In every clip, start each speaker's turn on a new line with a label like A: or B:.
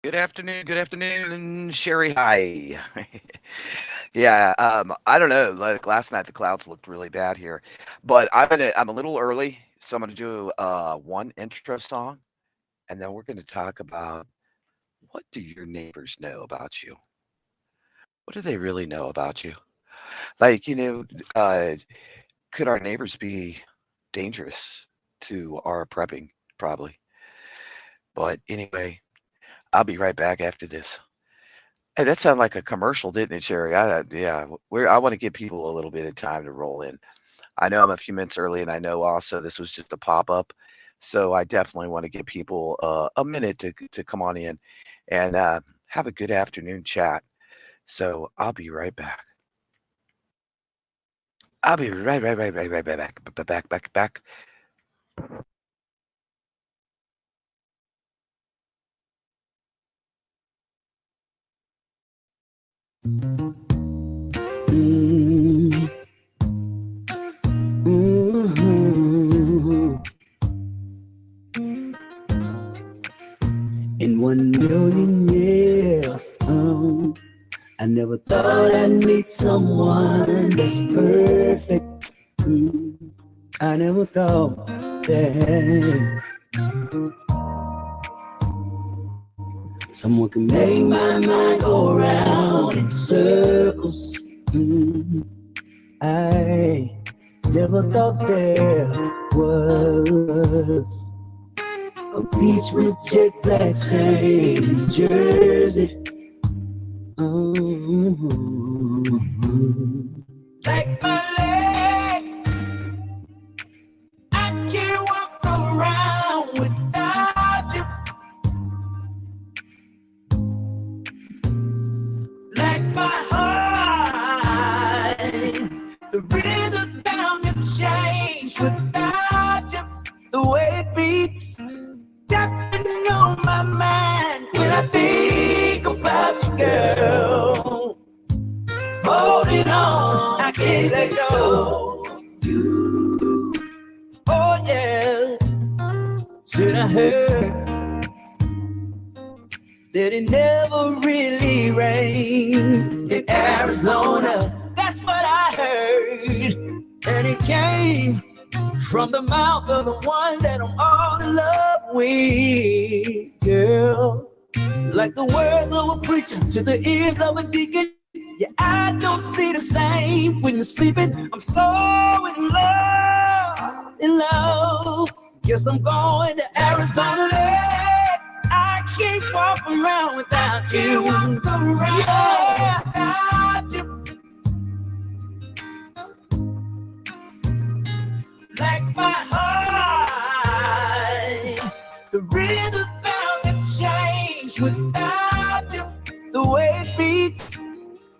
A: Good afternoon, Sherry. Hi. Yeah, I don't know. Like last night, the clouds looked really bad here, but I'm a little early, so I'm gonna do one intro song, and then we're gonna talk about what do your neighbors know about you? What do they really know about you? Like, could our neighbors be dangerous to our prepping? Probably. But anyway, I'll be right back after this. Hey, that sounded like a commercial, didn't it, Sherry? Yeah, I want to give people a little bit of time to roll in. I know I'm a few minutes early, and I know also this was just a pop-up, so I definitely want to give people a minute to come on in and have a good afternoon chat. So I'll be right back. I'll be right back.
B: Mm, mhm. In 1 million years, I never thought I'd meet someone that's perfect. Mm, I never thought that someone can make my mind go around in circles. I never thought there was a beach with jet black sand in Jersey. Oh, like my legs, I can't walk around without you. Like my heart, the rhythm down you change without you. The way it beats, tapping on my mind when I think about you, girl. Holding on, I can't let go. You, oh yeah. Should I heard that it never really rains in Arizona? That's what I heard, and it came from the mouth of the one that I'm all in love with, girl. Like the words of a preacher to the ears of a deacon. Yeah, I don't see the same when you're sleeping. I'm so in love, in love. Guess I'm going to Arizona. I can't walk around without you. Yeah, without you. Like my heart, the rhythm bound to change without you. The way it beats,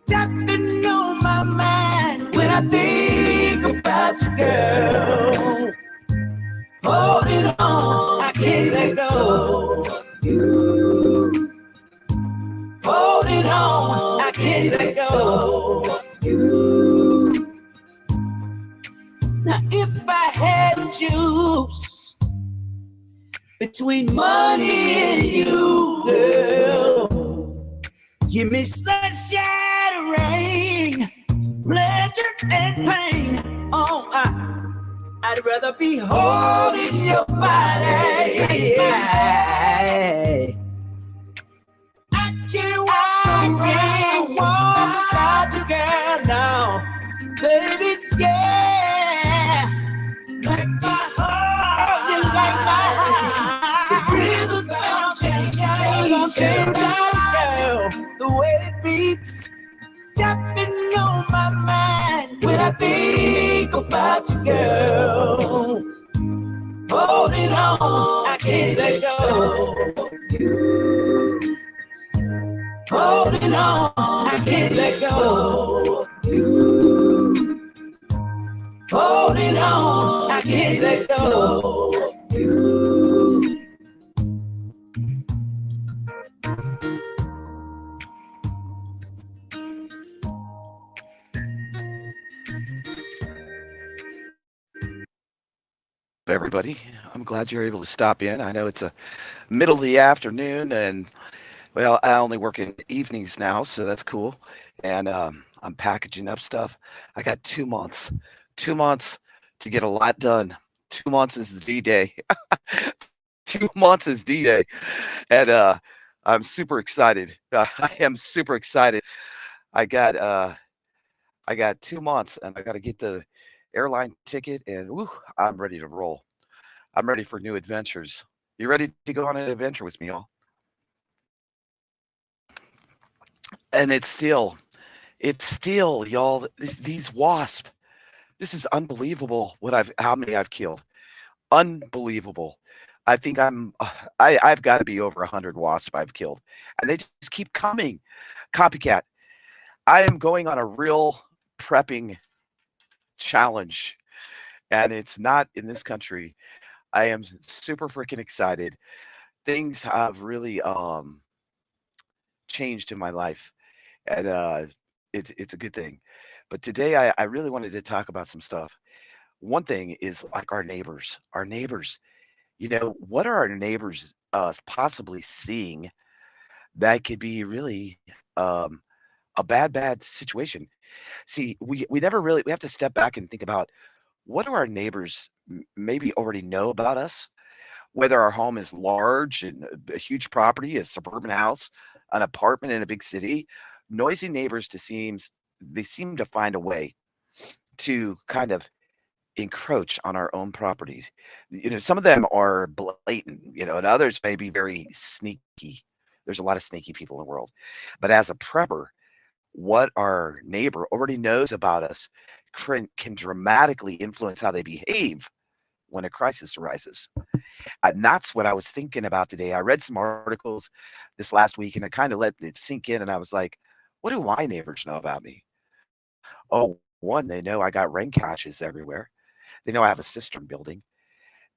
B: tapping on my mind when I think about you, girl. Holding on, I can't let go of you. Holding on, I can't let go of you. Now if I had to choose between money and you, girl, give me sunshine and rain, pleasure and pain. Oh, I'd rather be holding your body. I can't walk without you, girl, now. Baby, yeah. Like my heart, you like my heart. The rhythm don't change, girl. The way it beats, tapping on my mind when I think about you, girl. Holding on, I can't let go of you. Holding on, I can't let go of you. Holding on, I can't let go of you.
A: Up, everybody? I'm glad you're able to stop in. I know it's a middle of the afternoon, and Well, I only work in evenings now, so that's cool. And I'm packaging up stuff. I got 2 months, 2 months to get a lot done. 2 months is the D-Day. 2 months is D-Day, and I'm super excited. I am super excited. I got uh, I got 2 months, and I got to get the airline ticket, and woo, I'm ready to roll. I'm ready for new adventures. You ready to go on an adventure with me, y'all? And it's still, y'all. These wasps. This is unbelievable. How many I've killed. Unbelievable. I think I've got to be over 100 wasps I've killed, and they just keep coming. Copycat. I am going on a real prepping challenge, and it's not in this country. I am super freaking excited. Things have really changed in my life, and it's a good thing. But today I really wanted to talk about some stuff. One thing is like our neighbors. Our neighbors. What are our neighbors possibly seeing that could be really a bad situation? See, we never really we have to step back and think about what do our neighbors maybe already know about us, whether our home is large and a huge property, a suburban house, an apartment in a big city. Noisy neighbors they seem to find a way to kind of encroach on our own properties. Some of them are blatant, and others may be very sneaky. There's a lot of sneaky people in the world. But as a prepper, what our neighbor already knows about us can dramatically influence how they behave when a crisis arises. And that's what I was thinking about today. I read some articles this last week and I kind of let it sink in and I was like, what do my neighbors know about me? Oh, one, they know I got rain caches everywhere. They know I have a cistern building.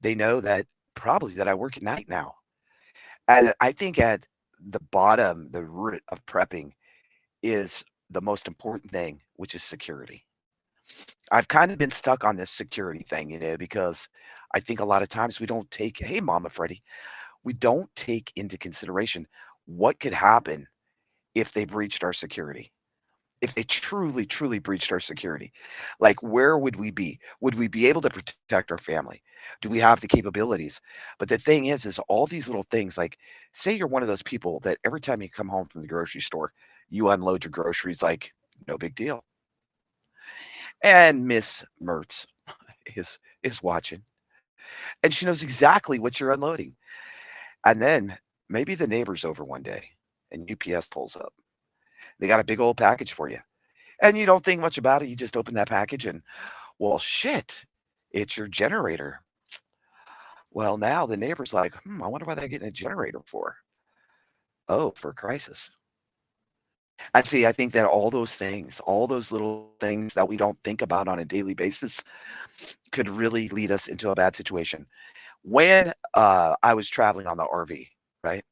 A: They know that probably that I work at night now. And I think at the bottom, the root of prepping is the most important thing, which is security. I've kind of been stuck on this security thing, because I think a lot of times we don't take, hey, Mama Freddie, we don't take into consideration what could happen if they breached our security. If they truly, truly breached our security, like where would we be? Would we be able to protect our family? Do we have the capabilities? But the thing is all these little things, like say you're one of those people that every time you come home from the grocery store, you unload your groceries like no big deal. And Miss Mertz is watching, and she knows exactly what you're unloading. And then maybe the neighbor's over one day and UPS pulls up. They got a big old package for you. And you don't think much about it. You just open that package and, well, shit, it's your generator. Well, now the neighbor's like, I wonder why they're getting a generator for. Oh, for a crisis. And see, I think that all those little things that we don't think about on a daily basis could really lead us into a bad situation. When I was traveling on the RV, right?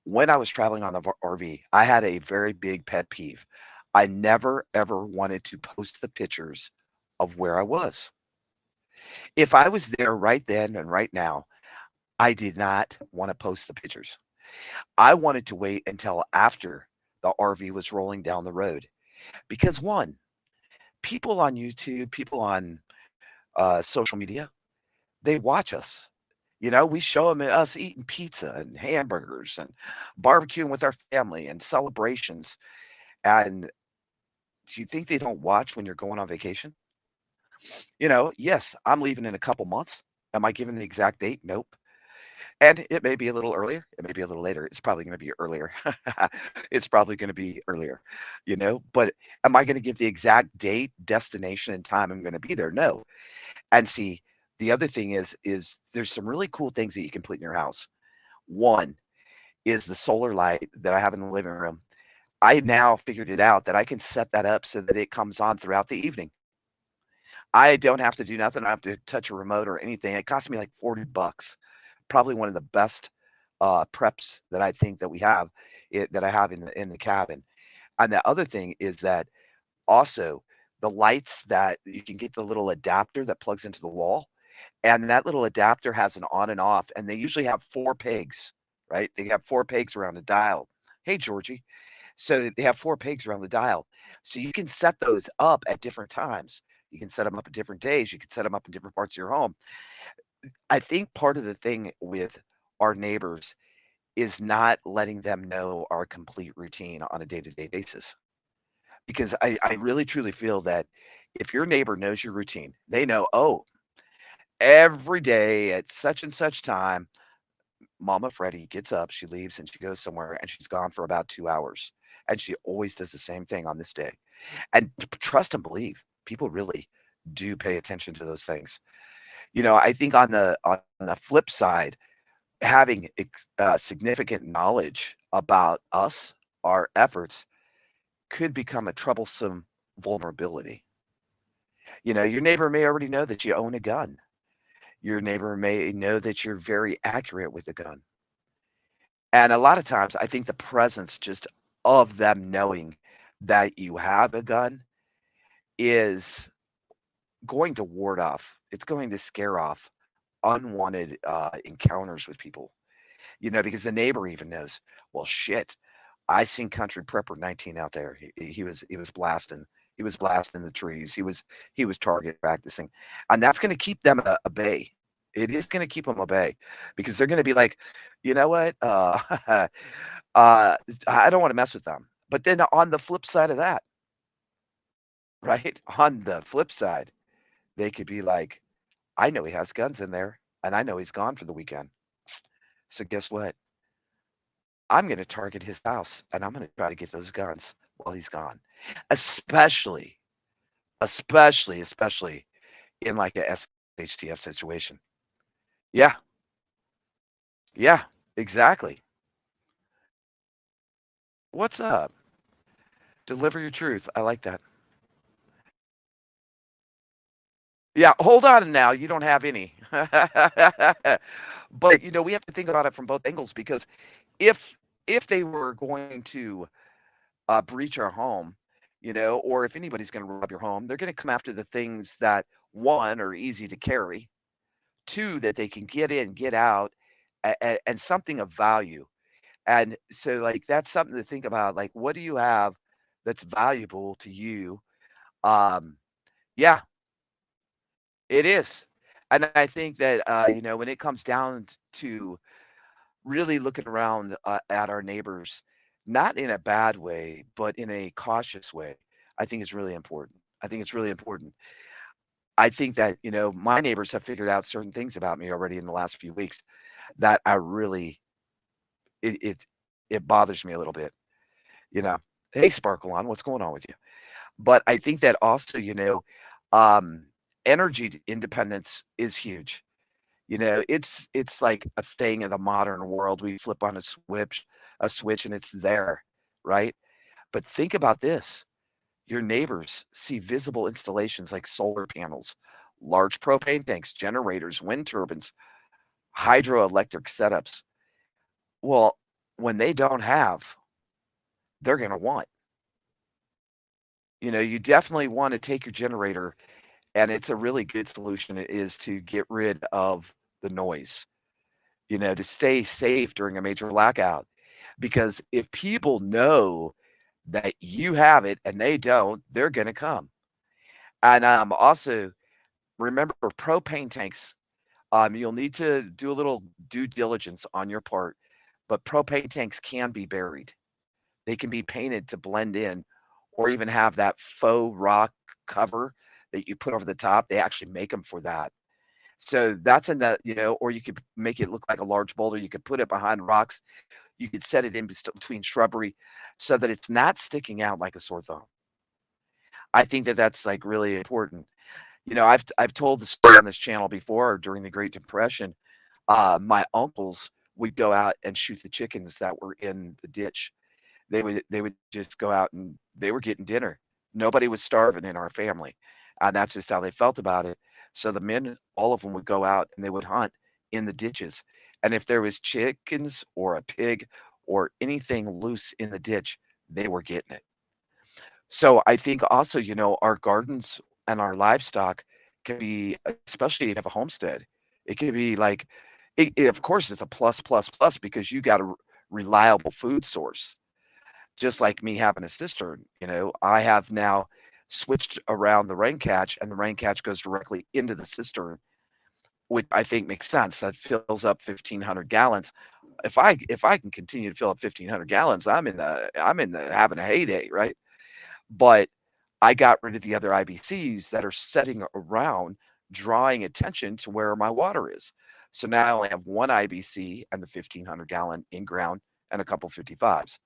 A: When I was traveling on the RV, I had a very big pet peeve. I never, ever wanted to post the pictures of where I was. If I was there right then and right now, I did not want to post the pictures. I wanted to wait until after the RV was rolling down the road. Because one, people on YouTube, people on social media, they watch us. We show them us eating pizza and hamburgers and barbecuing with our family and celebrations. And do you think they don't watch when you're going on vacation? Yes, I'm leaving in a couple months. Am I giving the exact date? Nope. And it may be a little earlier. It may be a little later. It's probably going to be earlier. It's probably going to be earlier. But am I going to give the exact date, destination, and time I'm going to be there? No. And see, the other thing is there's some really cool things that you can put in your house. One is the solar light that I have in the living room. I now figured it out that I can set that up so that it comes on throughout the evening. I don't have to do nothing. I don't have to touch a remote or anything. It cost me like $40. Probably one of the best preps that I think that we have that I have in the cabin. And the other thing is that also the lights that you can get the little adapter that plugs into the wall, and that little adapter has an on and off, and they usually have four pegs, right? They have four pegs around a dial. Hey, Georgie. So they have 4 pigs around the dial. So you can set those up at different times. You can set them up at different days. You can set them up in different parts of your home. I think part of the thing with our neighbors is not letting them know our complete routine on a day-to-day basis. Because I really truly feel that if your neighbor knows your routine, they know, oh, every day at such and such time, Mama Freddie gets up, she leaves, and she goes somewhere, and she's gone for about 2 hours. And she always does the same thing on this day. And trust and believe, people really do pay attention to those things. I think on the flip side, having significant knowledge about us, our efforts, could become a troublesome vulnerability. Your neighbor may already know that you own a gun. Your neighbor may know that you're very accurate with a gun. And a lot of times, I think the presence just of them knowing that you have a gun is going to ward off. It's going to scare off unwanted encounters with people. Because the neighbor even knows. Well, shit, I seen Country Prepper 19 out there. He was blasting. He was blasting the trees. He was target practicing, and that's going to keep them at a bay. It is going to keep them a bay because they're going to be like, you know what? I don't want to mess with them. But then on the flip side of that, right? On the flip side, they could be like, I know he has guns in there, and I know he's gone for the weekend. So guess what? I'm going to target his house, and I'm going to try to get those guns while he's gone. Especially, especially in like a SHTF situation. Yeah, yeah, exactly. What's up? Deliver your truth. I like that. Yeah, hold on now. You don't have any. But we have to think about it from both angles because if if they were going to breach our home, or if anybody's going to rob your home, they're going to come after the things that one are easy to carry, two that they can get in, get out, and something of value. And so, like, that's something to think about. Like, what do you have that's valuable to you? Um, yeah, it is. And I think that when it comes down to really looking around at our neighbors, not in a bad way, but in a cautious way, I think it's really important. I think it's really important. I think that, my neighbors have figured out certain things about me already in the last few weeks that I really, it, it, it bothers me a little bit, you know. Hey, Sparkle on, what's going on with you? But I think that also, um, energy independence is huge. It's like a thing in the modern world. We flip on a switch and it's there, right? But think about this. Your neighbors see visible installations like solar panels, large propane tanks, generators, wind turbines, hydroelectric setups. Well, when they don't have, they're going to want. You definitely want to take your generator, and it's a really good solution is to get rid of the noise, to stay safe during a major blackout. Because if people know that you have it and they don't, they're going to come. And also remember propane tanks. You'll need to do a little due diligence on your part, but propane tanks can be buried. They can be painted to blend in, or even have that faux rock cover that you put over the top. They actually make them for that. So that's another, or you could make it look like a large boulder. You could put it behind rocks. You could set it in between shrubbery so that it's not sticking out like a sore thumb. I think that that's like really important. I've told the story on this channel before during the Great Depression. My uncles would go out and shoot the chickens that were in the ditch. They would just go out and they were getting dinner. Nobody was starving in our family, and that's just how they felt about it. So the men, all of them, would go out and they would hunt in the ditches, and if there was chickens or a pig or anything loose in the ditch, they were getting it. So I think also, our gardens and our livestock can be, especially if you have a homestead, it can be of course, it's a plus, plus, plus because you got a reliable food source. just like me having a cistern. I have now switched around the rain catch, and the rain catch goes directly into the cistern, which I think makes sense. That fills up 1,500 gallons. If I can continue to fill up 1,500 gallons, I'm in the having a heyday, right? But I got rid of the other IBCs that are sitting around drawing attention to where my water is. So now I only have one IBC and the 1,500 gallon in ground and a couple 55s.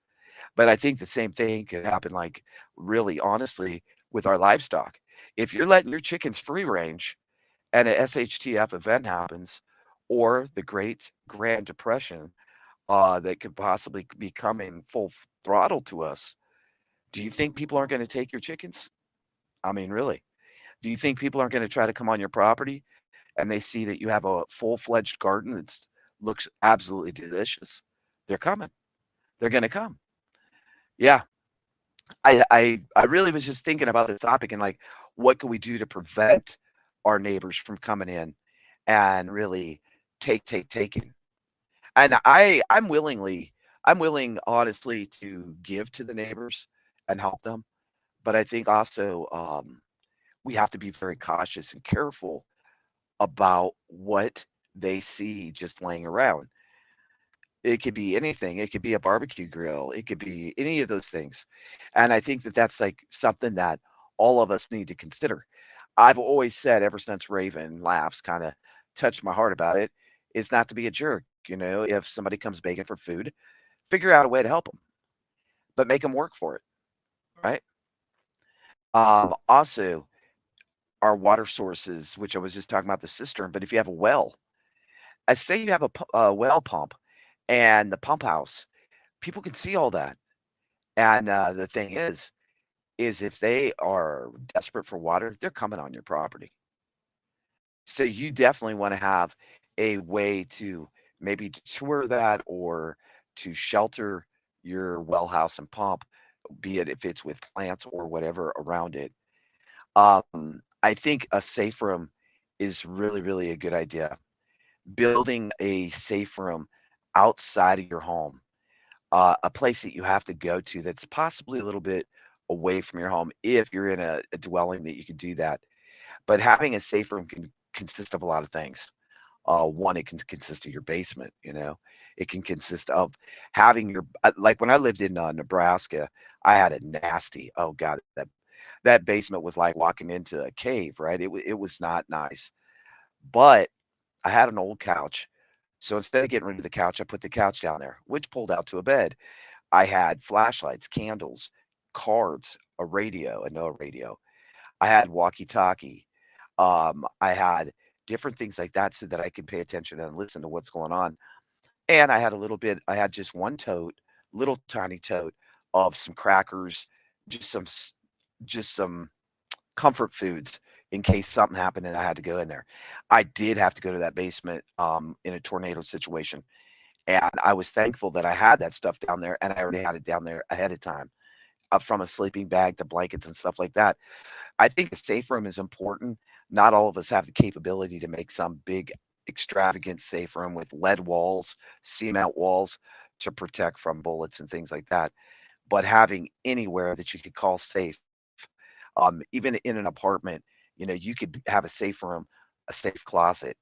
A: But I think the same thing could happen, like, really honestly, with our livestock. If you're letting your chickens free range and a SHTF event happens, or the Great Grand Depression that could possibly be coming full throttle to us, do you think people aren't going to take your chickens? I mean, really? Do you think people aren't going to try to come on your property and they see that you have a full-fledged garden that looks absolutely delicious? They're coming. They're going to come. Yeah, I really was just thinking about this topic and like, what can we do to prevent our neighbors from coming in and really taking? And I'm willing honestly to give to the neighbors and help them, but I think also we have to be very cautious and careful about what they see just laying around. It could be anything. It could be a barbecue grill. It could be any of those things. And I think that that's like something that all of us need to consider. I've always said ever since Raven Laughs kind of touched my heart about it is not to be a jerk. If somebody comes begging for food, figure out a way to help them, but make them work for it, right? Also, our water sources, which I was just talking about the cistern, but if you have a well, I say you have a well pump and the pump house, people can see all that. And the thing is if they are desperate for water, they're coming on your property. So you definitely want to have a way to maybe tour that or to shelter your well house and pump, be it if it's with plants or whatever around it. I think a safe room is really, really a good idea. Building a safe room outside of your home, a place that you have to go to that's possibly a little bit away from your home if you're in a dwelling that you can do that. But having a safe room can consist of a lot of things. One, it can consist of your basement. It can consist of having like when I lived in Nebraska, I had a nasty. Oh God, that basement was like walking into a cave, right? It was not nice. But I had an old couch. So instead of getting rid of the couch, I put the couch down there, which pulled out to a bed. I had flashlights, candles, cards, a radio, a no radio. I had walkie-talkie. I had different things like that so that I could pay attention and listen to what's going on. And I had just one tote, little tiny tote of some crackers, just just some comfort foods in case something happened and I had to go in there. I did have to go to that basement in a tornado situation. And I was thankful that I had that stuff down there and I already had it down there ahead of time, from a sleeping bag to blankets and stuff like that. I think a safe room is important. Not all of us have the capability to make some big, extravagant safe room with lead walls, cement walls to protect from bullets and things like that. But having anywhere that you could call safe, even in an apartment, you could have a safe room, a safe closet.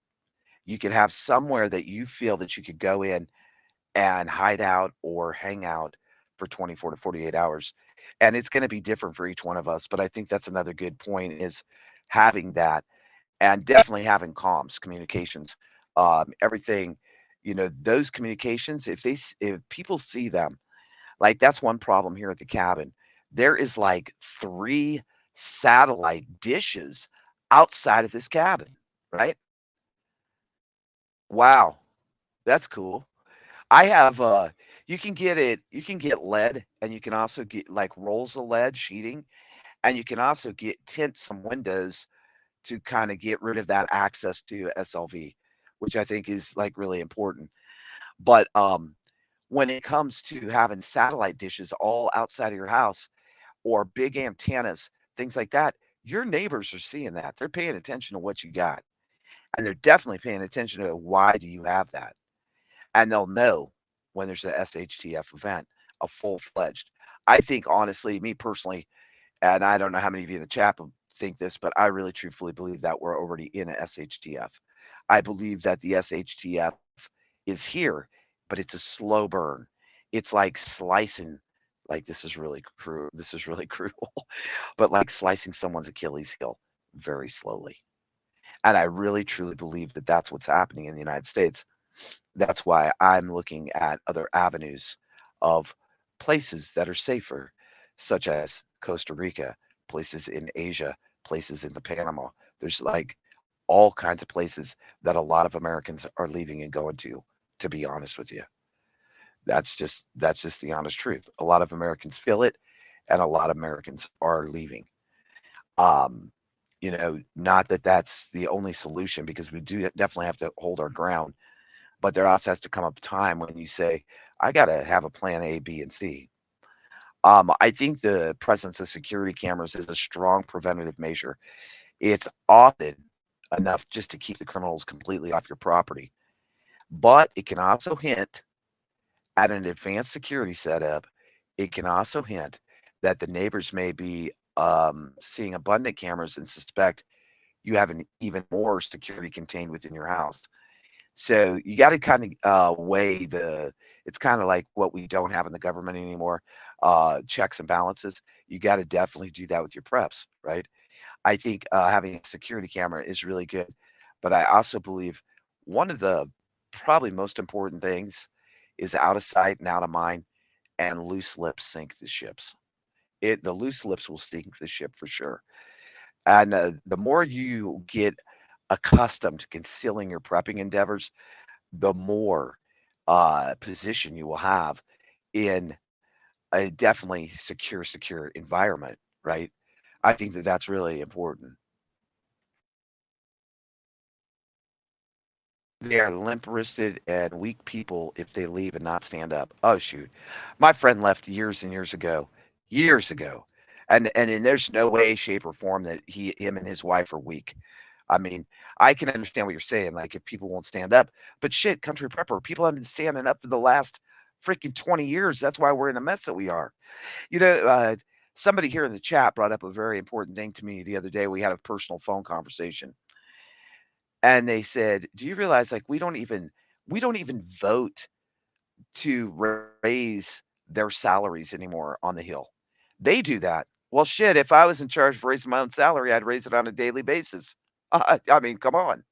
A: You could have somewhere that you feel that you could go in and hide out or hang out for 24 to 48 hours. And it's going to be different for each one of us. But I think that's another good point is having that and definitely having comms, communications, everything, those communications, if people see them, like that's one problem here at the cabin. There is like three satellite dishes outside of this cabin, right? Wow, that's cool. I have you can get lead and you can also get like rolls of lead sheeting and you can also get tint some windows to kind of get rid of that access to SLV, which I think is like really important. But when it comes to having satellite dishes all outside of your house or big antennas, things like that, your neighbors are seeing that. They're paying attention to what you got. And they're definitely paying attention to why do you have that? And they'll know when there's a SHTF event, a full-fledged. I think honestly, me personally, and I don't know how many of you in the chat will think this, but I really truthfully believe that we're already in a SHTF. I believe that the SHTF is here, but it's a slow burn. It's like slicing, like this is really cruel. This is really cruel, but like slicing someone's Achilles heel very slowly. And I really truly believe that that's what's happening in the United States. That's why I'm looking at other avenues of places that are safer, such as Costa Rica, places in Asia, places in the Panama. There's like all kinds of places that a lot of Americans are leaving and going to be honest with you. That's just the honest truth. A lot of Americans feel it and a lot of Americans are leaving. Um, not that that's the only solution because we do definitely have to hold our ground, but there also has to come a time when you say, I got to have a plan A, B, and C. I think the presence of security cameras is a strong preventative measure. It's often enough just to keep the criminals completely off your property, but it can also hint at an advanced security setup. It can also hint that the neighbors may be seeing abundant cameras and suspect you have an even more security contained within your house. So you got to kind of weigh the. It's kind of like what we don't have in the government anymore, checks and balances. You got to definitely do that with your preps, right? I think having a security camera is really good, but I also believe one of the probably most important things is out of sight and out of mind, and loose lips sink the ships. The loose lips will sink the ship for sure. And the more you get accustomed to concealing your prepping endeavors, the more position you will have in a definitely secure environment, right? I think that that's really important. They are limp-wristed and weak people if they leave and not stand up. Oh shoot, my friend left years and years ago, and there's no way, shape, or form that him and his wife are weak. I mean, I can understand what you're saying, like if people won't stand up, but shit, country prepper, people have been standing up for the last freaking 20 years. That's why we're in the mess that we are. You know, somebody here in the chat brought up a very important thing to me the other day. We had a personal phone conversation, and they said, "Do you realize like we don't even vote to raise their salaries anymore on the Hill? They do that. Well, shit, if I was in charge of raising my own salary, I'd raise it on a daily basis. I mean, come on.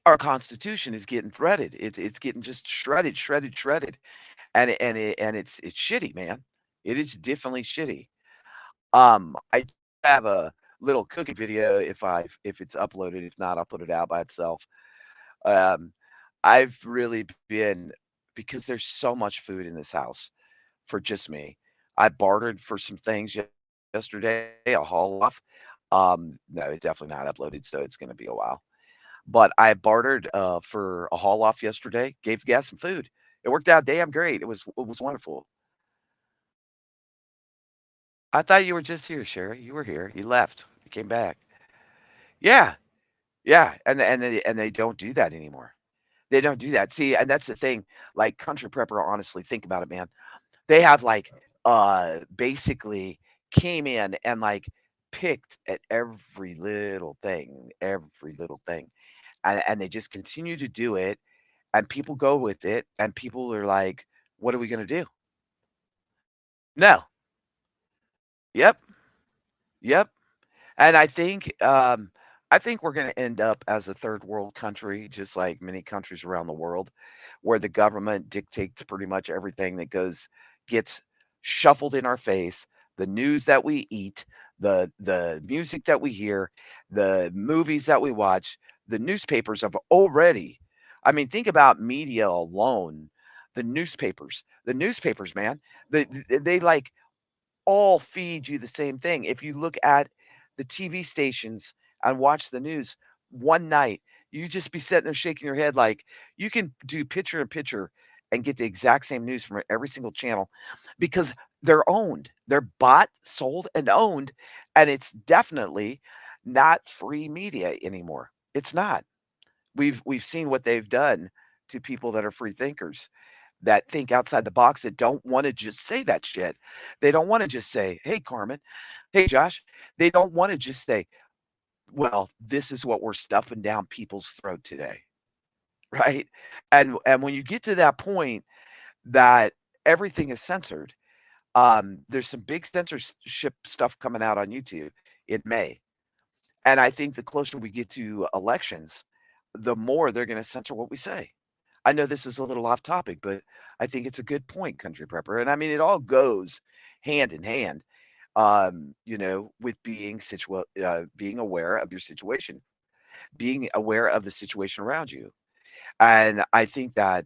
A: Our Constitution is getting threaded. It's getting just shredded, and it's shitty, man. It is definitely shitty. I have a little cooking video if it's uploaded. If not, I'll put it out by itself. Um, I've really been because there's so much food in this house for just me. I bartered for some things yesterday, a haul off. No, it's definitely not uploaded, so it's gonna be a while. But I bartered for a haul off yesterday, gave the guys some food. It worked out damn great. It was wonderful. I thought you were just here, Sherry. You were here. You left. You came back. Yeah, yeah, and they don't do that anymore. They don't do that. See, and that's the thing. Like Country Prepper, honestly, think about it, man. They have like basically came in and like picked at every little thing, and they just continue to do it, and people go with it, and people are like, "What are we gonna do?" No. Yep. Yep. And I think we're gonna end up as a third world country, just like many countries around the world, where the government dictates pretty much everything that gets shuffled in our face, the news that we eat, the music that we hear, the movies that we watch, the newspapers have already. I mean, think about media alone. The newspapers, man, they like all feed you the same thing. If you look at the TV stations and watch the news one night, you just be sitting there shaking your head like you can do picture in picture and get the exact same news from every single channel because they're owned. They're bought, sold, and owned, and it's definitely not free media anymore. It's not. We've seen what they've done to people that are free thinkers. that think outside the box, that don't want to just say that shit. They don't want to just say, "Hey, Carmen. Hey, Josh." They don't want to just say, "Well, this is what we're stuffing down people's throat today." Right? And when you get to that point that everything is censored, there's some big censorship stuff coming out on YouTube in May. And I think the closer we get to elections, the more they're going to censor what we say. I know this is a little off topic, but I think it's a good point, Country Prepper. And I mean, it all goes hand in hand, with being aware of your situation, being aware of the situation around you. And I think that,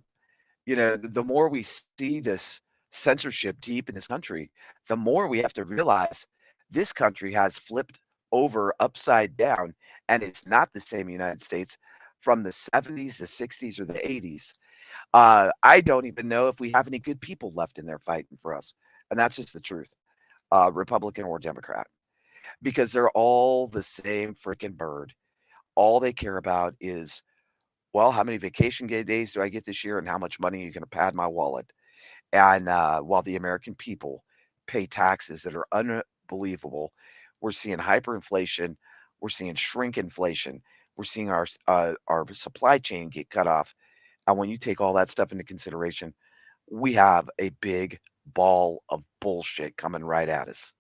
A: the more we see this censorship deep in this country, the more we have to realize this country has flipped over upside down, and it's not the same United States from the 70s, the 60s, or the 80s. I don't even know if we have any good people left in there fighting for us. And that's just the truth, Republican or Democrat, because they're all the same freaking bird. All they care about is, well, how many vacation days do I get this year, and how much money are you going to pad my wallet? And while the American people pay taxes that are unbelievable, we're seeing hyperinflation, we're seeing shrink inflation, we're seeing our supply chain get cut off. And when you take all that stuff into consideration, we have a big ball of bullshit coming right at us.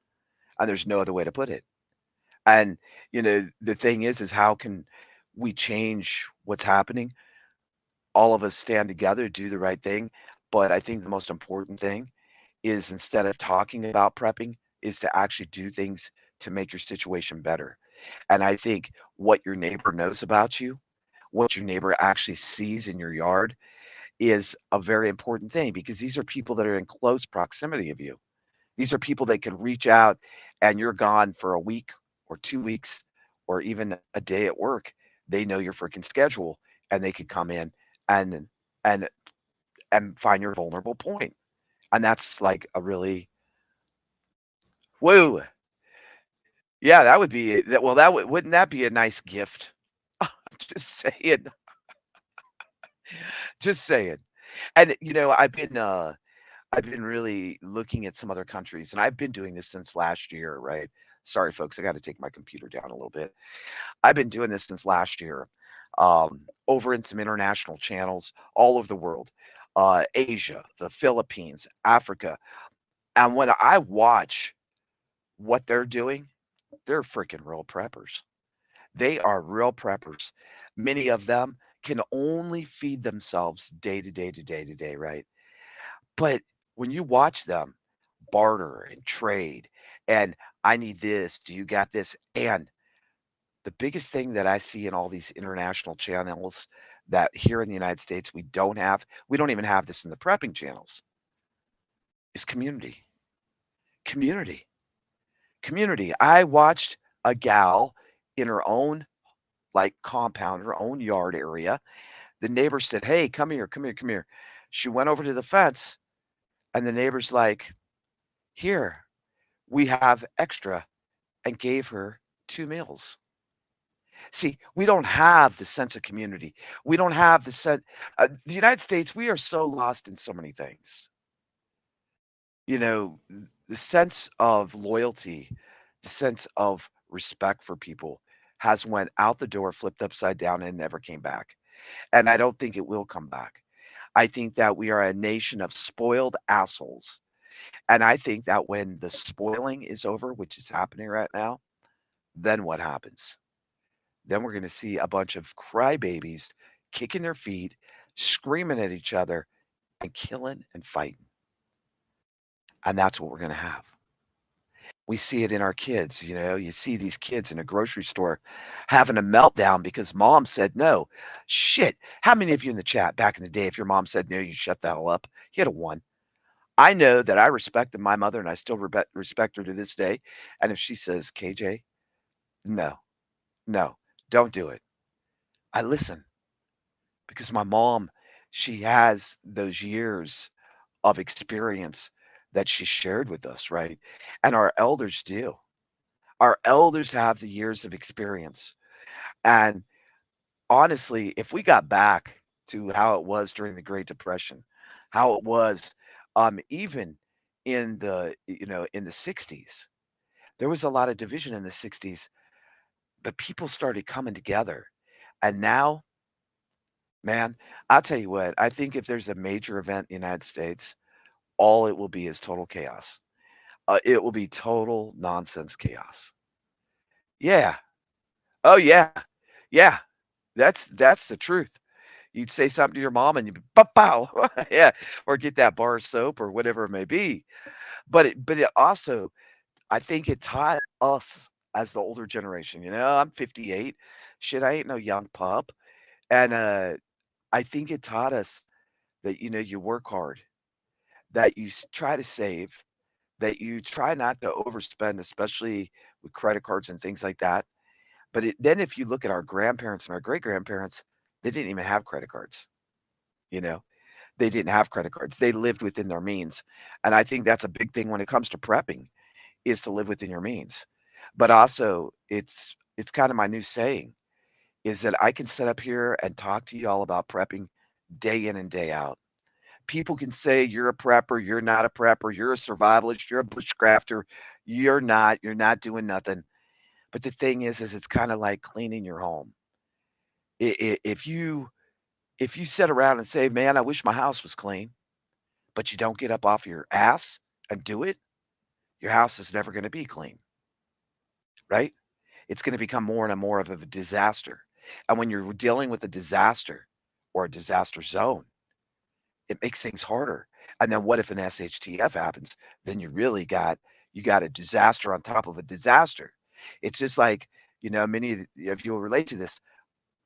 A: And there's no other way to put it. And the thing is how can we change what's happening? All of us stand together, do the right thing. But I think the most important thing is, instead of talking about prepping, is to actually do things to make your situation better. And I think what your neighbor knows about you, what your neighbor actually sees in your yard, is a very important thing, because these are people that are in close proximity of you. These are people that can reach out, and you're gone for a week or 2 weeks or even a day at work. They know your freaking schedule, and they could come in and and and find your vulnerable point. And that's like a really, whoa, yeah, that would be that. Well, wouldn't that be a nice gift? Just saying, just saying. And I've been really looking at some other countries, and I've been doing this since last year, right? Sorry, folks, I got to take my computer down a little bit. I've been doing this since last year, over in some international channels all over the world, Asia, the Philippines, Africa. And when I watch what they're doing, they're freaking real preppers. They are real preppers. Many of them can only feed themselves day to day to day to day, right? But when you watch them barter and trade, and I need this, do you got this? And the biggest thing that I see in all these international channels that here in the United States we don't even have this in the prepping channels, is community. Community. Community. I watched a gal in her own, like, compound, her own yard area. The neighbor said, "Hey, come here, come here, come here." She went over to the fence, and the neighbor's like, "Here, we have extra," and gave her 2 meals. See, we don't have the sense of community. We don't have the United States, we are so lost in so many things. The sense of loyalty, the sense of respect for people has went out the door, flipped upside down, and never came back. And I don't think it will come back. I think that we are a nation of spoiled assholes. And I think that when the spoiling is over, which is happening right now, then what happens? Then we're going to see a bunch of crybabies kicking their feet, screaming at each other, and killing and fighting. And that's what we're going to have. We see it in our kids. You see these kids in a grocery store having a meltdown because mom said no. Shit. How many of you in the chat back in the day, if your mom said no, you shut the hell up? You had a one. I know that I respected my mother, and I still respect her to this day. And if she says, KJ, no, no, don't do it, I listen, because my mom, she has those years of experience that she shared with us, right? And our elders do. Our elders have the years of experience. And honestly, if we got back to how it was during the Great Depression, how it was, even in the in the 60s. There was a lot of division in the 60s, but people started coming together. And now, man, I'll tell you what, I think if there's a major event in the United States, all it will be is total chaos. It will be total nonsense chaos. Yeah. Oh, yeah. Yeah. That's the truth. You'd say something to your mom and you'd be "Pow, pow." Yeah, or get that bar of soap or whatever it may be. But it also I think it taught us as the older generation, I'm 58. Shit, I ain't no young pup. And, I think it taught us that, you work hard, that you try to save, that you try not to overspend, especially with credit cards and things like that. But then if you look at our grandparents and our great grandparents, they didn't even have credit cards. You know, they didn't have credit cards. They lived within their means. And I think that's a big thing when it comes to prepping is to live within your means. But also, it's kind of my new saying is that I can sit up here and talk to you all about prepping day in and day out. People can say you're a prepper, you're not a prepper, you're a survivalist, you're a bushcrafter, you're not doing nothing. But the thing is it's kind of like cleaning your home. If you sit around and say, "Man, I wish my house was clean," but you don't get up off your ass and do it, your house is never going to be clean, right? It's going to become more and more of a disaster. And when you're dealing with a disaster or a disaster zone, it makes things harder. And then what if an SHTF happens? Then you got a disaster on top of a disaster. It's just like, many of you'll relate to this.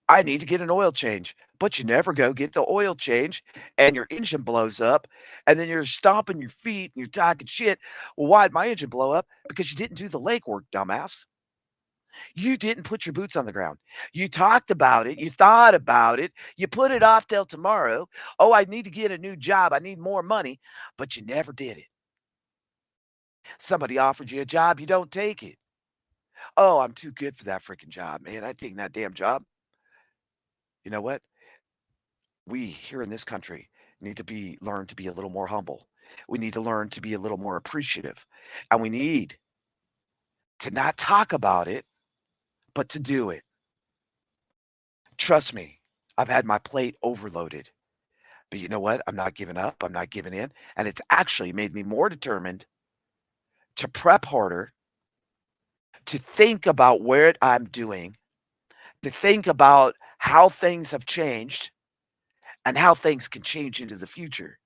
A: I need to get an oil change, but you never go get the oil change and your engine blows up and then you're stomping your feet and you're talking shit. Well, why'd my engine blow up? Because you didn't do the legwork, dumbass. You didn't put your boots on the ground. You talked about it. You thought about it. You put it off till tomorrow. Oh, I need to get a new job. I need more money, but you never did it. Somebody offered you a job. You don't take it. Oh, I'm too good for that freaking job, man. I take that damn job. You know what? We here in this country need to be learn to be a little more humble. We need to learn to be a little more appreciative. And we need to not talk about it, but to do it. Trust me, I've had my plate overloaded. But you know what? I'm not giving up. I'm not giving in. And it's actually made me more determined to prep harder, to think about what I'm doing, to think about how things have changed and how things can change into the future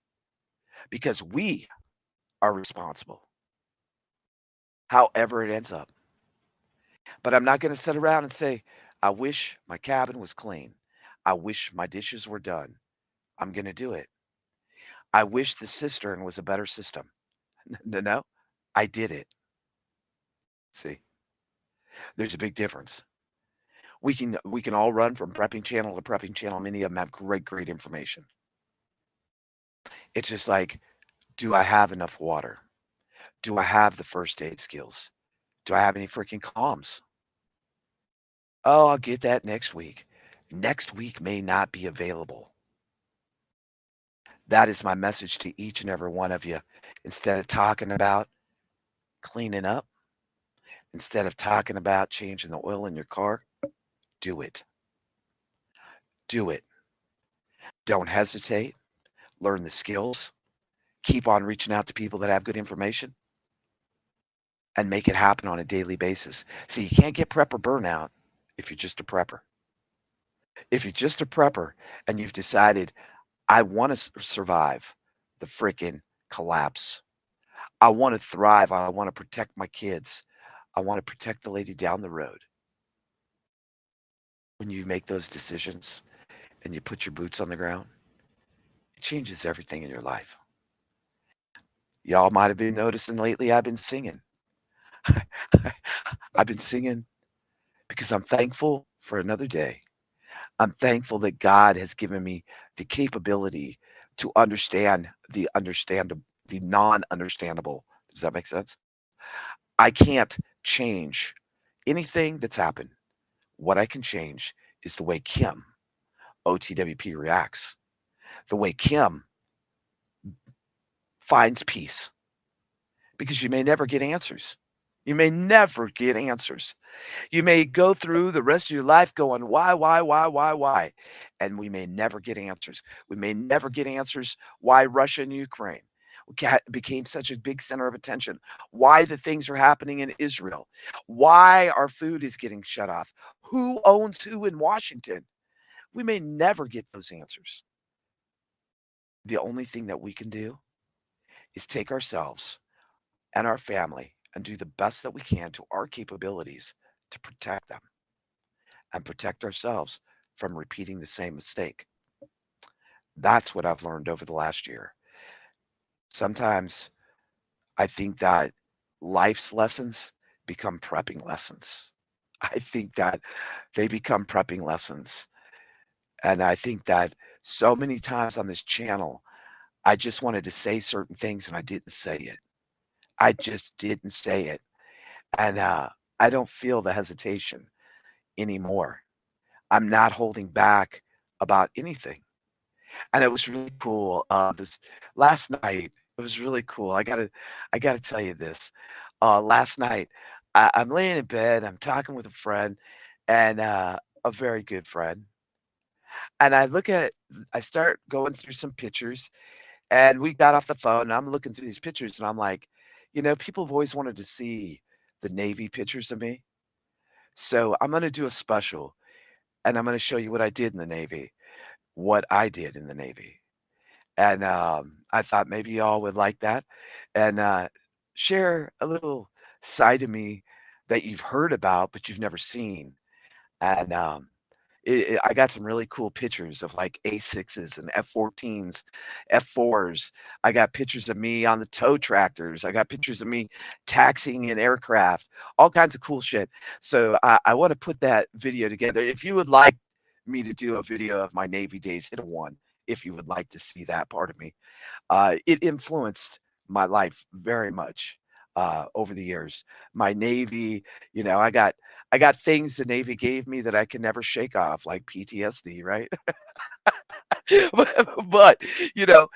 A: because we are responsible, however it ends up. But I'm not going to sit around and say, I wish my cabin was clean. I wish my dishes were done. I'm going to do it. I wish the cistern was a better system. No, no, I did it. See, there's a big difference. We can all run from prepping channel to prepping channel. Many of them have great, great information. It's just like, do I have enough water? Do I have the first aid skills? Do I have any freaking comms? Oh, I'll get that next week. Next week may not be available. That is my message to each and every one of you. Instead of talking about cleaning up, instead of talking about changing the oil in your car, do it. Do it. Don't hesitate. Learn the skills. Keep on reaching out to people that have good information and make it happen on a daily basis. See, you can't get prepper burnout if you're just a prepper. If you're just a prepper and you've decided, I want to survive the freaking collapse, I want to thrive, I want to protect my kids, I want to protect the lady down the road. When you make those decisions and you put your boots on the ground, it changes everything in your life. Y'all might have been noticing lately I've been singing. I've been singing because I'm thankful for another day. I'm thankful that God has given me the capability to understand the non-understandable. Does that make sense? I can't change anything that's happened. What I can change is the way Kim, OTWP, reacts. The way Kim finds peace because you may never get answers. You may never get answers. You may go through the rest of your life going, why? And we may never get answers. We may never get answers why Russia and Ukraine became such a big center of attention, why the things are happening in Israel, why our food is getting shut off, who owns who in Washington. We may never get those answers. The only thing that we can do is take ourselves and our family and do the best that we can to our capabilities to protect them and protect ourselves from repeating the same mistake. That's what I've learned over the last year. Sometimes I think that life's lessons become prepping lessons. I think that they become prepping lessons. And I think that so many times on this channel, I just wanted to say certain things and I didn't say it. I just didn't say it. And I don't feel the hesitation anymore. I'm not holding back about anything. And it was really cool. This last night, it was really cool. I gotta tell you this. Last night, I'm laying in bed. I'm talking with a friend, and a very good friend. And I start going through some pictures, and we got off the phone. And I'm looking through these pictures, and I'm like, people have always wanted to see the Navy pictures of me. So I'm gonna do a special, and I'm gonna show you what I did in the Navy, what I did in the Navy. And, I thought maybe y'all would like that and, share a little side of me that you've heard about, but you've never seen. And, I got some really cool pictures of, like, A6s and F-14s, F-4s. I got pictures of me on the tow tractors. I got pictures of me taxiing in aircraft, all kinds of cool shit. So, I wanna put that video together. If you would like me to do a video of my Navy days, hit a 1 if you would like to see that part of me. It influenced my life very much over the years. My Navy, I got things the Navy gave me that I can never shake off, like PTSD, right? but you know,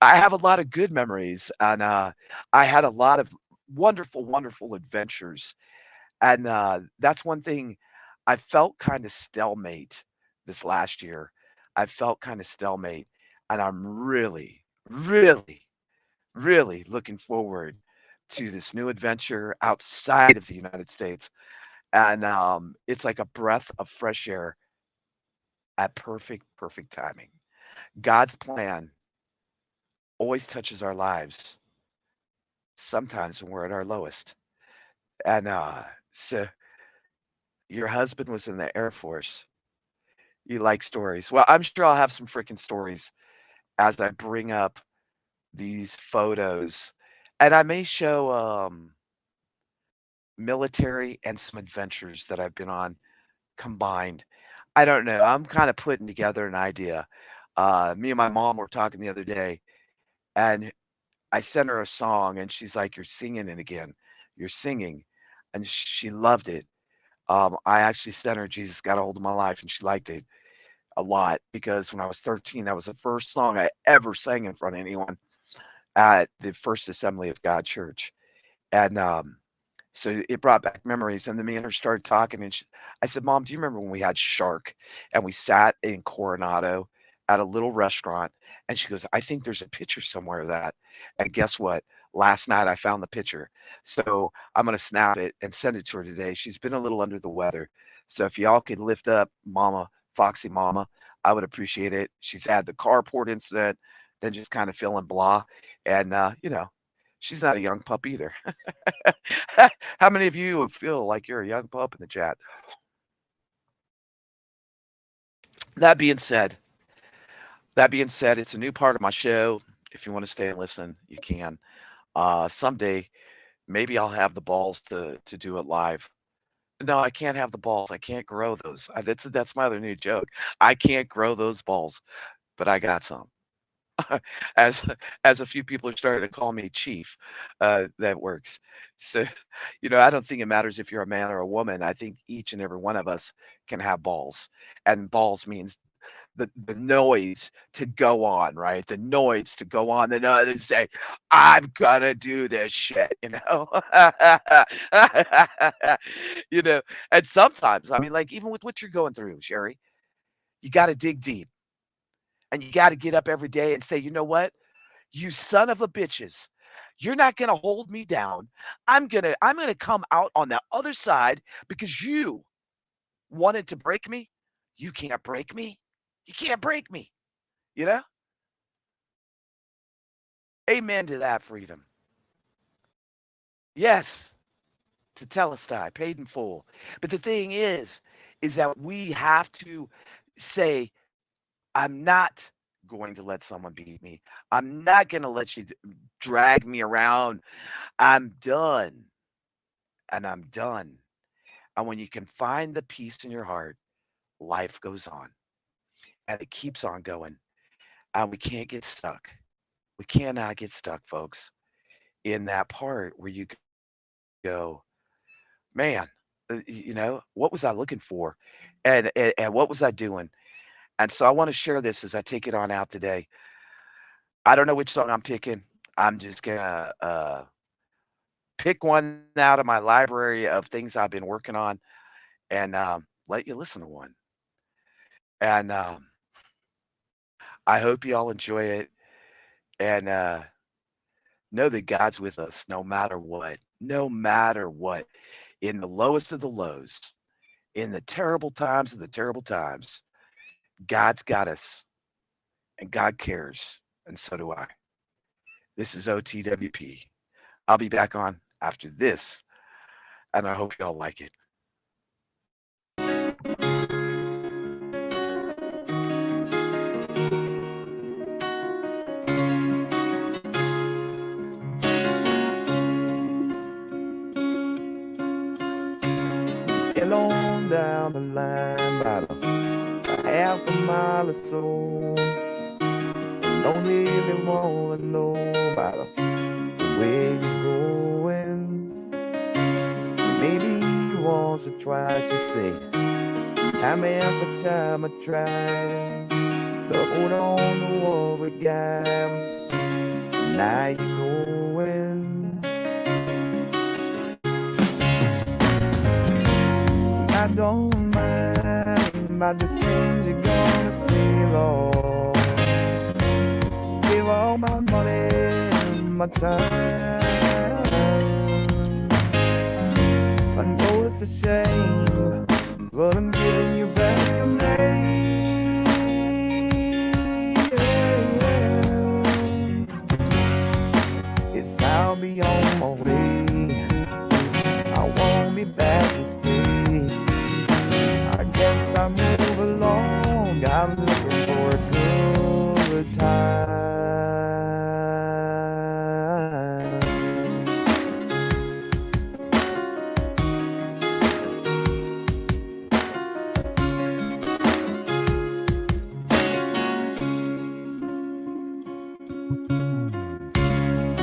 A: I have a lot of good memories, and I had a lot of wonderful, wonderful adventures. And that's one thing I felt kind of stalemate this last year. I felt kind of stalemate, and I'm really, really really looking forward to this new adventure outside of the United States. And it's like a breath of fresh air at perfect, perfect timing. God's plan always touches our lives, sometimes when we're at our lowest. And so your husband was in the Air Force. You like stories. Well, I'm sure I'll have some freaking stories as I bring up these photos. And I may show military and some adventures that I've been on combined. I don't know. I'm kind of putting together an idea. Me and my mom were talking the other day, and I sent her a song, and she's like, "You're singing it again. You're singing," and she loved it. I actually sent her "Jesus Got a Hold of My Life," and she liked it a lot because when I was 13, that was the first song I ever sang in front of anyone at the First Assembly of God Church, and so it brought back memories, and then me and her started talking, and I said, "Mom, do you remember when we had Shark and we sat in Coronado at a little restaurant?" And she goes, "I think there's a picture somewhere of that." And guess what? Last night I found the picture. So I'm gonna snap it and send it to her today. She's been a little under the weather. So if y'all could lift up Mama, Foxy Mama, I would appreciate it. She's had the carport incident, then just kind of feeling blah. And she's not a young pup either. How many of you feel like you're a young pup in the chat? That being said, it's a new part of my show. If you want to stay and listen, you can. Someday, maybe I'll have the balls to do it live. No, I can't have the balls. I can't grow those. That's my other new joke. I can't grow those balls, but I got some. as as a few people are starting to call me chief, that works. So, I don't think it matters if you're a man or a woman. I think each and every one of us can have balls, and balls means the noise to go on, right? The noise to go on, the no to say, "I'm gonna do this shit," you know? You know, and sometimes, I mean, like, even with what you're going through, Sherry, you gotta dig deep, and you gotta get up every day and say, "You know what? You son of a bitches, you're not gonna hold me down. I'm gonna come out on the other side because you wanted to break me. You can't break me. You can't break me." You know? Amen to that freedom. Yes, to Telestai, paid in full. But the thing is that we have to say, I'm not going to let someone beat me. I'm not going to let you drag me around. I'm done. And I'm done. And when you can find the peace in your heart, life goes on and it keeps on going. And we can't get stuck. We cannot get stuck, folks, in that part where you go, man, you know, what was I looking for? And what was I doing? And so I want to share this as I take it on out today. I don't know which song I'm picking. I'm just gonna pick one out of my library of things I've been working on and let you listen to one. And I hope you all enjoy it and know that God's with us no matter what. No matter what. In the lowest of the lows, in the terrible times of the terrible times, God's got us and God cares. And so do I. This is OTWP. I'll be back on after this, and I hope y'all like it.
B: Get on down the line about a half a mile or so. Don't really wanna know about the way you're going. Maybe once or twice you say, time after time I try to hold on to what we got. Now you're going. I don't mind about the things you're gonna see, Lord. Give all my money and my time. I know it's a shame, but I'm giving you back your name. Yes, I'll be on my way. I won't be back to stay. I guess I move along. I'm looking for a good time.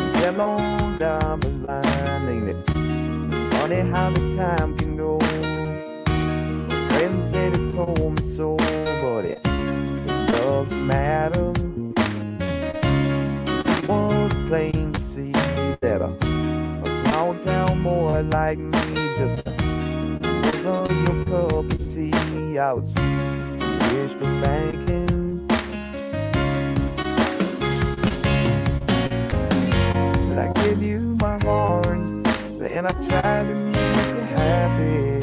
B: Still on down the line, ain't it? Funny how the time can go. Friends said it told me so, but it doesn't matter. It was plain to see that a small town boy like me just wasn't your cup of tea. I was wishful thinking that I give you my heart, and I tried to make you happy.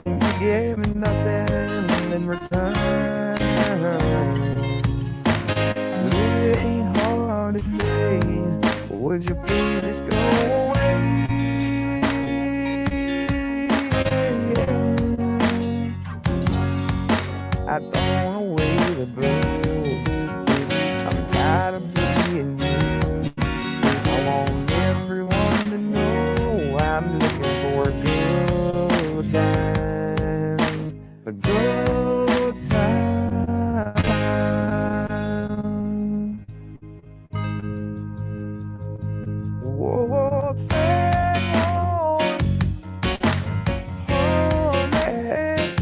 B: And you gave me nothing in return. But it ain't hard to say, would you please just go away? I don't wanna weigh the blues. I'm tired of being you. I want everyone to know I'm looking for a good time. A good time. What's that on? Honey?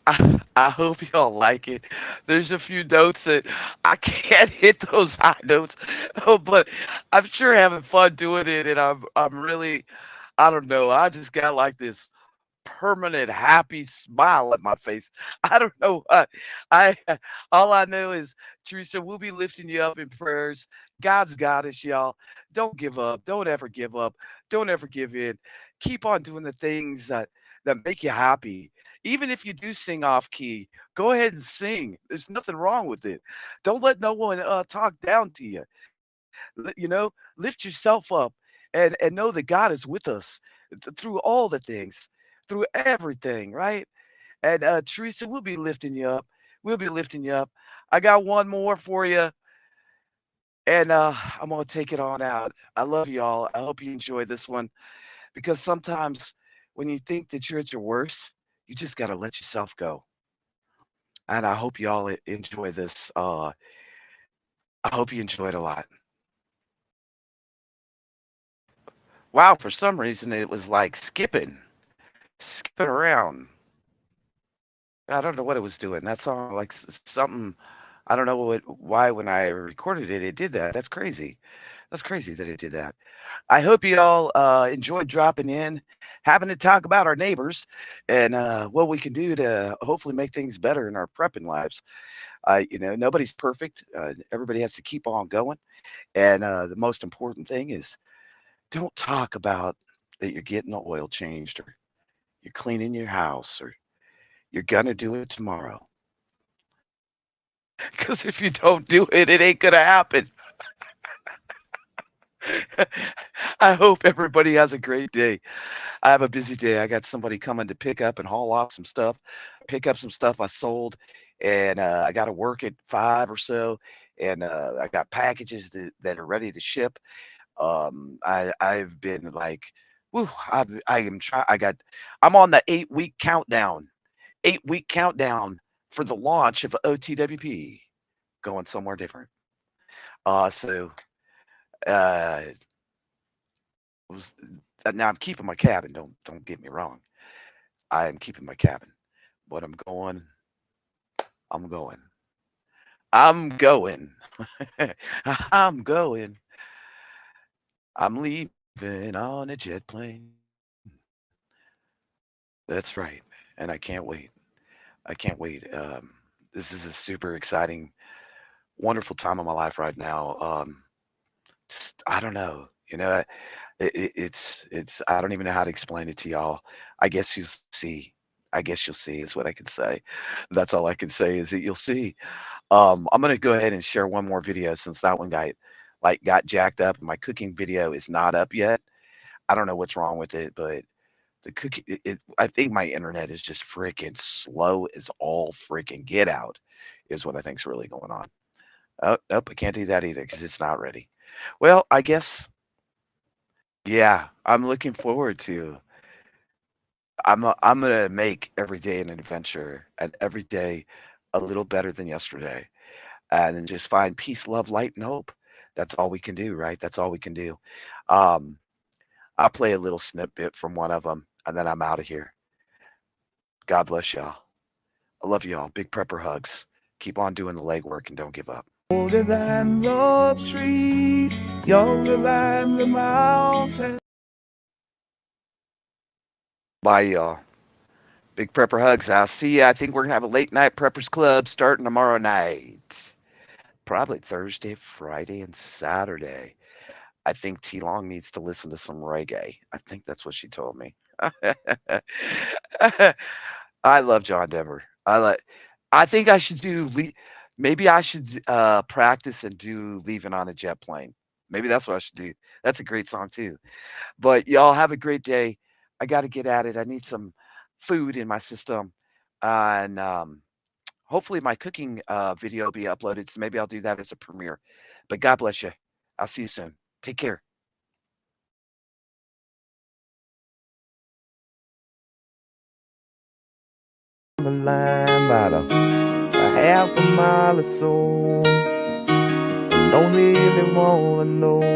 A: I hope y'all like it. There's a few notes that I can't hit those high notes, but I'm sure having fun doing it, and I'm really I don't know. I just got like this permanent happy smile at my face. I don't know. I all I know is Teresa, we'll be lifting you up in prayers. God's got us, y'all. Don't give up. Don't ever give up. Don't ever give in. Keep on doing the things that make you happy. Even if you do sing off key, go ahead and sing. There's nothing wrong with it. Don't let no one talk down to you. Lift yourself up and know that God is with us through all the things, through everything, right? And Teresa, we'll be lifting you up. We'll be lifting you up. I got one more for you, and I'm gonna take it on out. I love y'all. I hope you enjoyed this one because sometimes when you think that you're at your worst, you just gotta let yourself go. And I hope y'all enjoy this. I hope you enjoyed a lot. Wow, for some reason it was like skipping around. I don't know what it was doing. That song, like something. I don't know why when I recorded it, it did that. That's crazy. That's crazy that it did that. I hope you all enjoyed dropping in, having to talk about our neighbors and what we can do to hopefully make things better in our prepping lives. Nobody's perfect. Everybody has to keep on going. And the most important thing is don't talk about that you're getting the oil changed or you're cleaning your house or you're going to do it tomorrow. Because if you don't do it, it ain't going to happen. I hope everybody has a great day. I have a busy day. I got somebody coming to pick up and haul off some stuff, pick up some stuff I sold, and I got to work at 5 or so, and I got packages that are ready to ship. I've been like, woo, I am try. I'm on the 8-week countdown. 8-week countdown for the launch of OTWP, going somewhere different. So uh, was now I'm keeping my cabin. Don't get me wrong. I am keeping my cabin, but I'm going. I'm going. I'm going. I'm leaving on a jet plane. That's right, and I can't wait. I can't wait. This is a super exciting, wonderful time of my life right now. Just I don't know. It's I don't even know how to explain it to y'all. I guess you'll see. I guess you'll see is what I can say. That's all I can say is that you'll see. I'm gonna go ahead and share one more video since that one got jacked up. My cooking video is not up yet. I don't know what's wrong with it, but the cooking I think my internet is just freaking slow as all freaking get out, is what I think's really going on. Oh, nope, I can't do that either because it's not ready. Well, I guess yeah, I'm looking forward to. I'm gonna make every day an adventure and every day a little better than yesterday. And then just find peace, love, light, and hope. That's all we can do, right? That's all we can do. Um, I'll play a little snippet from one of them, and then I'm out of here. God bless y'all. I love y'all. Big prepper hugs. Keep on doing the legwork and don't give up.
B: Older than the trees, younger than the mountains.
A: Bye, y'all. Big prepper hugs. I'll see you. I think we're gonna have a late night preppers club starting tomorrow night. Probably Thursday, Friday, and Saturday. I think T Long needs to listen to some reggae. I think that's what she told me. I love John Denver. I think I should maybe I should practice and do Leaving on a Jet Plane. Maybe that's what I should do. That's a great song too. But y'all have a great day. I got to get at it. I need some food in my system. And hopefully my cooking video will be uploaded. So maybe I'll do that as a premiere. But God bless you. I'll see you soon. Take care.
B: The line about a half a mile or so. Don't really wanna know.